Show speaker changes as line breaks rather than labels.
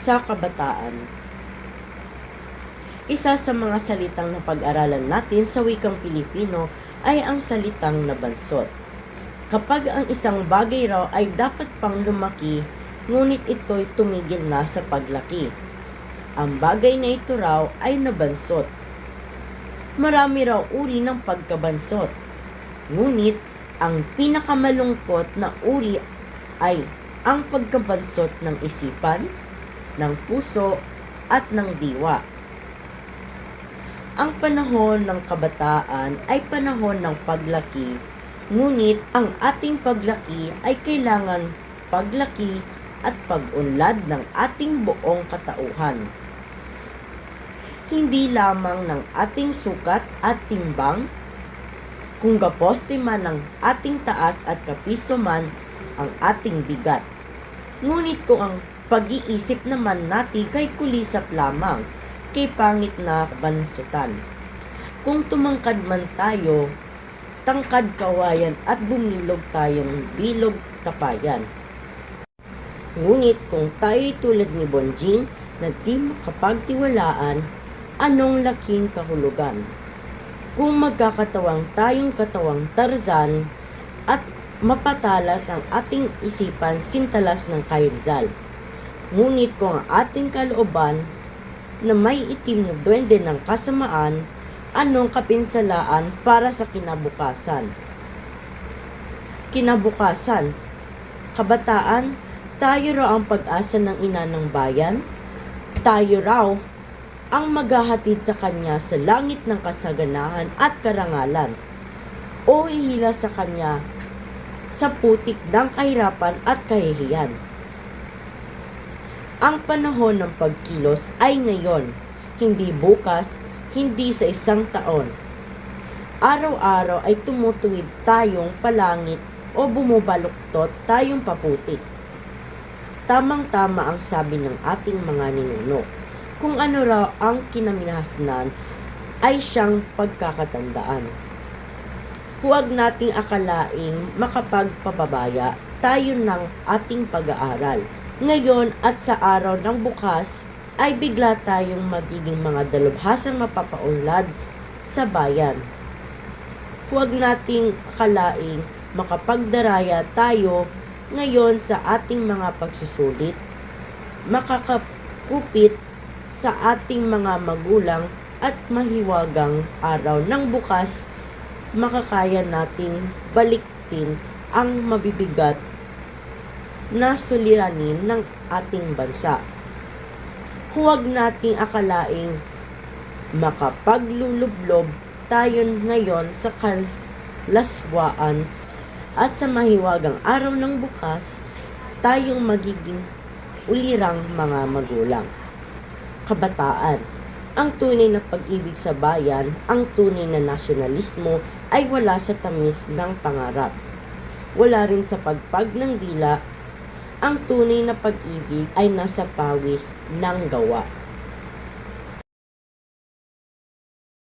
Sa kabataan. Isa sa mga salitang napag-aralan natin sa wikang Pilipino ay ang salitang nabansot. Kapag ang isang bagay raw ay dapat pang lumaki, ngunit ito'y tumigil na sa paglaki. Ang bagay na ito raw ay nabansot. Marami raw uri ng pagkabansot. Ngunit ang pinakamalungkot na uri ay ang pagkabansot ng isipan, ng puso at ng diwa. Ang panahon ng kabataan ay panahon ng paglaki, ngunit ang ating paglaki ay kailangan paglaki at pag-unlad ng ating buong katauhan. Hindi lamang ng ating sukat at timbang, kung gaposte man ng ating taas at kapiso man ang ating bigat. Ngunit kung ang pag-iisip naman natin kay kulisap lamang, kay pangit na bansutan. Kung tumangkad man tayo, tangkad kawayan at bumilog tayong bilog tapayan. Ngunit kung tayo'y tulad ni Bonjing na di makapagtiwalaan, anong laking kahulugan? Kung magkakatawang tayong katawang Tarzan at mapatalas ang ating isipan sintalas ng kay Rizal. Ngunit kung ang ating kalooban na may itim na duwende ng kasamaan, anong kapinsalaan para sa kinabukasan? Kinabukasan, kabataan, tayo raw ang pag-asa ng ina ng bayan. Tayo raw ang maghahatid sa kanya sa langit ng kasaganahan at karangalan, o ihila sa kanya sa putik ng kahirapan at kahihiyan. Ang panahon ng pagkilos ay ngayon, hindi bukas, hindi sa isang taon. Araw-araw ay tumutuwid tayong palangit o bumubaluktot tayong paputik. Tamang-tama ang sabi ng ating mga ninuno. Kung ano raw ang kinaminahasnan ay siyang pagkakatandaan. Huwag nating akalaing makapagpapabaya tayo ng ating pag-aaral. Ngayon at sa araw ng bukas ay bigla tayong magiging mga dalubhasang mapapaunlad sa bayan. Huwag nating akalaing makapagdaraya tayo ngayon sa ating mga pagsusulit, makakapupit sa ating mga magulang at mahiwagang araw ng bukas, makakaya nating baliktin ang mabibigat na suliranin ng ating bansa. Huwag nating akalaing makapaglulublob tayo ngayon sa kalaswaan at sa mahiwagang araw ng bukas, tayong magiging ulirang mga magulang. Kabataan, ang tunay na pag-ibig sa bayan, ang tunay na nasyonalismo ay wala sa tamis ng pangarap. Wala rin sa pagpag ng dila. Ang tunay na pag-ibig ay nasa pawis ng gawa.